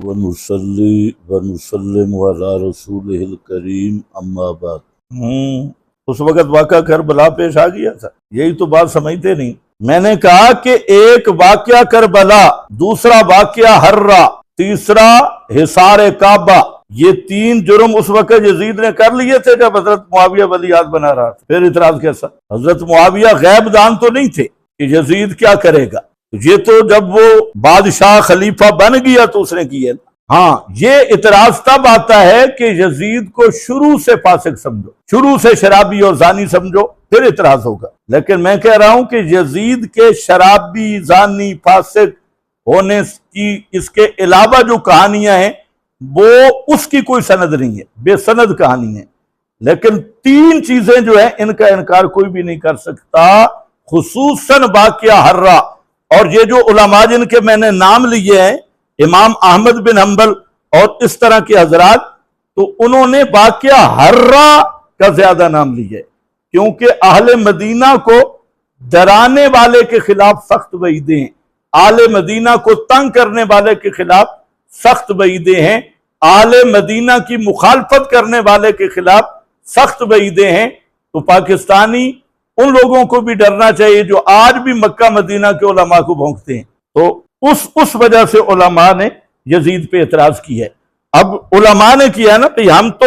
व नुसल्ली व नुसल्लिमु अला रसूलिहिल करीम अम्मा बाद। उस वक़्त वाक़ा करबला पेश आ गया था। यही तो बात समझते नहीं। मैंने कहा कि एक वाक़या करबला, दूसरा वाक़या हर्रा, तीसरा हिसार काबा, ये तीन जुर्म उस वक्त यजीद ने कर लिए थे जब हजरत मुआविया वलीयात बना रहा था। फिर इतराज कैसा? हजरत मुआविया गैबदान तो नहीं थे कि यजीद क्या करेगा। ये तो जब वो बादशाह खलीफा बन गया तो उसने किया। हाँ, ये इतराज तब आता है कि यजीद को शुरू से फासिक समझो, शुरू से शराबी और जानी समझो, फिर इतराज होगा। लेकिन मैं कह रहा हूं कि यजीद के शराबी, जानी, फासिक होने की इसके अलावा जो कहानियां हैं वो उसकी कोई सनद नहीं है, बेसनद कहानी है। लेकिन तीन चीजें जो है इनका इनकार कोई भी नहीं कर सकता, खुसूसन वाक़या हर्रा। और ये जो उलमा जिनके मैंने नाम लिए हैं, इमाम अहमद बिन हंबल और इस तरह के हजरात, तो उन्होंने वाक़या हर्रा का ज्यादा नाम लिया है, क्योंकि अहले मदीना को डराने वाले के खिलाफ सख्त वईदें हैं, आले मदीना को तंग करने वाले के खिलाफ सख्त वईदें हैं, आले मदीना की मुखालफत करने वाले के खिलाफ सख्त वईदें हैं। तो पाकिस्तानी उन लोगों को भी डरना चाहिए जो आज भी मक्का मदीना के उलमा को भौंकते हैं। तो उस वजह से उलमा ने यजीद पे एतराज किया है। अब उलमा ने किया है ना, भाई हम तो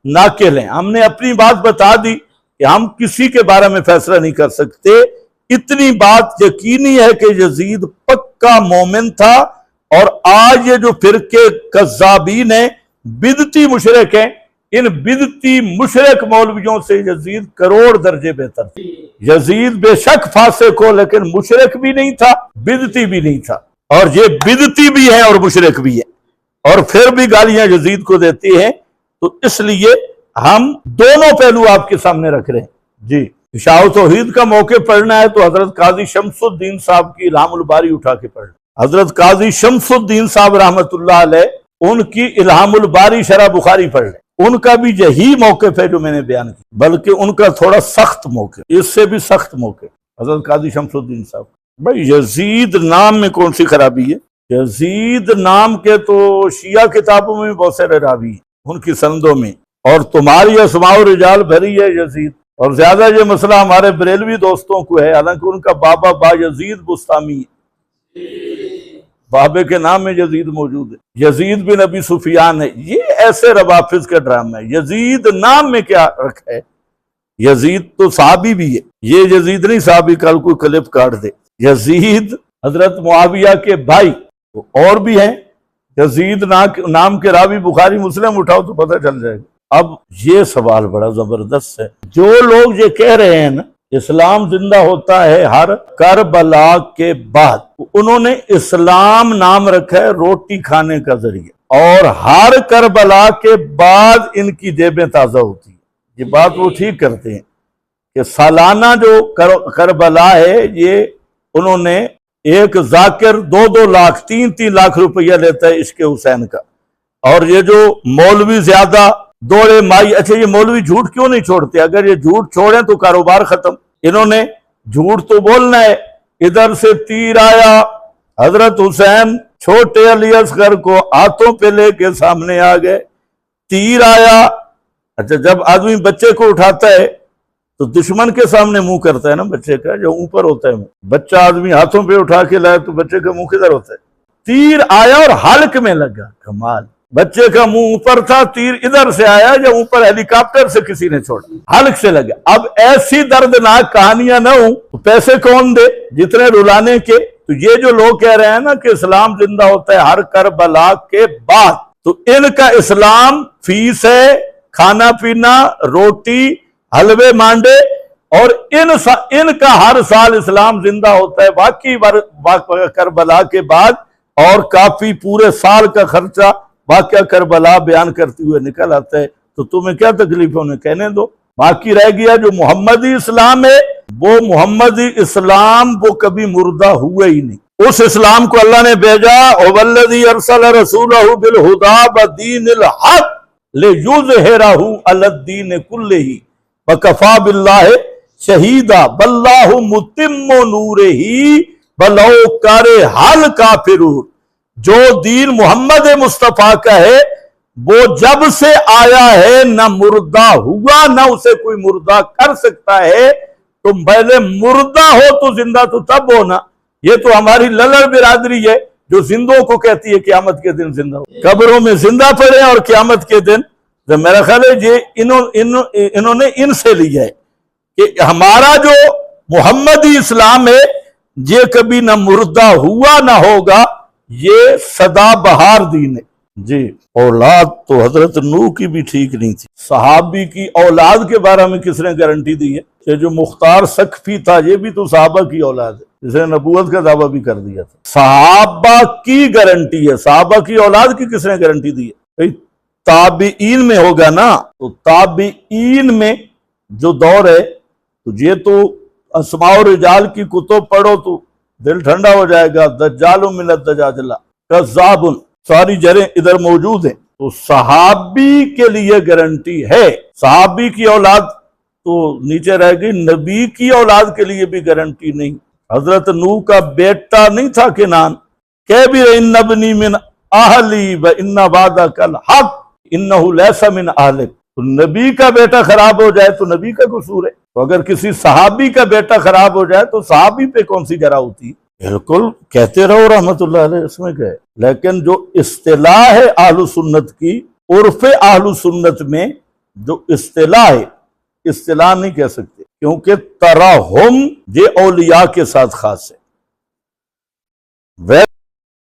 नाकिल हैं, हमने अपनी बात बता दी कि हम किसी के बारे में फैसला नहीं कर सकते। इतनी बात यकीनी है कि यजीद पक्का मोमिन था। और आज ये जो फिरके कज़्ज़ाबीन हैं, बिदती मुशरिक हैं, इन बिदती मुशरिक मौलवियों से यजीद करोड़ दर्जे बेहतर थे। यजीद बेशक फासिक हो, लेकिन मुशरिक भी नहीं था, बिदती भी नहीं था। और ये बिदती भी है और मुशरिक भी है, और फिर भी गालियां यजीद को देती हैं। तो इसलिए हम दोनों पहलू आपके सामने रख रहे हैं जी। शाह तौहीद का मौके पढ़ना है तो हजरत काजी शम्सुद्दीन साहब की इल्हामुल बारी उठा के पढ़ना। हजरत काजी शम्सुद्दीन साहब रहमतुल्लाह अलैह, उनकी इल्हामुल बारी शरह बुखारी पढ़ लें। उनका भी यही मौक़िफ़ है जो मैंने बयान किया, बल्कि उनका थोड़ा सख्त मौक़िफ़, इससे भी सख्त मौक़िफ़ हजरत काजी शम्सुद्दीन साहब। भाई यजीद नाम में कौन सी खराबी है? यजीद नाम के तो शिया किताबों में बहुत सारे रावी हैं, उनकी संदों में, और तुम्हारी अस्माउ रिजाल भरी है यजीद। और ज्यादा ये मसला हमारे बरेलवी दोस्तों को है, हालांकि उनका बाबा बायजीद बुस्तामी है, बाबे के नाम में यजीद मौजूद है, यजीद बिन अबी सुफियान है। ये ऐसे रवाफिज का ड्रामा है। यजीद नाम में क्या रखा है? यजीद तो साहबी भी है, ये यजीद नहीं साहबी, कल कोई क्लिप काट दे। यजीद हजरत मुआविया के भाई तो और भी हैं। यजीद नाम के रावी बुखारी मुस्लिम उठाओ तो पता चल जाएगा। अब ये सवाल बड़ा जबरदस्त है। जो लोग ये कह रहे हैं ना इस्लाम जिंदा होता है हर करबला के बाद, उन्होंने इस्लाम नाम रखा है रोटी खाने का जरिया, और हर करबला के बाद इनकी जेबें ताजा होती है। ये बात वो ठीक करते हैं कि सालाना जो करबला है, ये उन्होंने एक जाकिर 2-2 लाख 3-3 लाख रुपया लेता है इश्क़ हुसैन का। और ये जो मौलवी ज्यादा दौड़े माई, अच्छा ये मौलवी झूठ क्यों नहीं छोड़ते? अगर ये झूठ छोड़े तो कारोबार खत्म। इन्होंने झूठ तो बोलना है। इधर से तीर आया, हजरत हुसैन छोटे अली असगर को हाथों पे लेके सामने आ गए, तीर आया। अच्छा, जब आदमी बच्चे को उठाता है तो दुश्मन के सामने मुंह करता है ना बच्चे का, जो ऊपर होता है मुंह। बच्चा आदमी हाथों पे उठा के लाए तो बच्चे का मुंह किधर होता है? तीर आया और हल्क में लगा। कमाल, बच्चे का मुंह ऊपर था, तीर इधर से आया या ऊपर हेलीकॉप्टर से किसी ने छोड़ा, हल्क से लगा। अब ऐसी दर्दनाक कहानियां ना हो तो पैसे कौन दे जितने रुलाने के? तो ये जो लोग कह रहे हैं ना कि इस्लाम जिंदा होता है हर करबला के बाद, तो इनका इस्लाम फीस है, खाना पीना, रोटी, हलवे मांडे, और इनका हर साल इस्लाम जिंदा होता है बाकी करबला के बाद, और काफी पूरे साल का खर्चा वाक़या करबला बयान करते हुए निकल आता है। तो तुम्हें क्या तकलीफ है? उन्हें कहने दो। बाकी रह गया जो मोहम्मदी इस्लाम है, वो मोहम्मदी इस्लाम वो कभी मुर्दा हुए ही नहीं। उस इस्लाम को अल्लाह ने भेजा, वल्लज़ी अरसल रसूलहु बिल हुदा व दीनिल हक़ लियुज़हिरहु अलद्दीन कुल्लिही व कफ़ा बिल्लाहि शहीदा वल्लाहु मुतिम्मु नूरिही वलौ करहल काफ़िरून। जो दीन मोहम्मद मुस्तफा का है वो जब से आया है न मुर्दा हुआ न उसे कोई मुर्दा कर सकता है। तुम पहले मुर्दा हो तो जिंदा तो तब हो ना। ये तो हमारी ललड़ बिरादरी है जो जिंदों को कहती है क्यामत के दिन जिंदा हो, कब्रों में जिंदा पड़े और क्यामत के दिन। तो मेरा ख्याल है ये इन्होंने इनसे लिया है कि हमारा जो मोहम्मदी इस्लाम है ये कभी ना मुर्दा हुआ ना होगा, ये सदा बहार दीन है जी। औलाद तो हजरत नूह की भी ठीक नहीं थी। सहाबी की औलाद के बारे में किसने गारंटी दी है कि जो मुख्तार सकफी था ये भी तो सहाबा की औलाद है, जिसने नबूवत का दावा भी कर दिया था। सहाबा की गारंटी है, सहाबा की औलाद की किसने गारंटी दी है? ताबीईन में होगा ना, तो ताबीईन में जो दौर है तो ये तो अस्माउ रिजाल की कुतुब पढ़ो तो दिल ठंडा हो जाएगा। दज्जाल मिनत दजाजला कज़्ज़ाबुन, सारी जरें इधर मौजूद हैं। तो सहाबी के लिए गारंटी है, सहाबी की औलाद तो नीचे रह गई, नबी की औलाद के लिए भी गारंटी नहीं। हजरत नूह का बेटा नहीं था किनान, कह भी रहे इन्नबनी मिन आहली व इन्ना वादा कल हक इन्नहु लैसा मिन आहलिक। तो नबी का बेटा खराब हो जाए तो नबी का कसूर है, तो अगर किसी सहाबी का बेटा खराब हो जाए तो सहाबी पे कौन सी गिरा होती है? बिल्कुल कहते रहो रहमतुल्लाह अलैह, इसमें क्या है। लेकिन जो इस्तिलाह है आहलु सुन्नत की, उर्फ़े आहलु सुन्नत में जो इस्तिलाह है, इस्तिलाह नहीं कह सकते क्योंकि तरहुम ये औलिया के साथ खास है।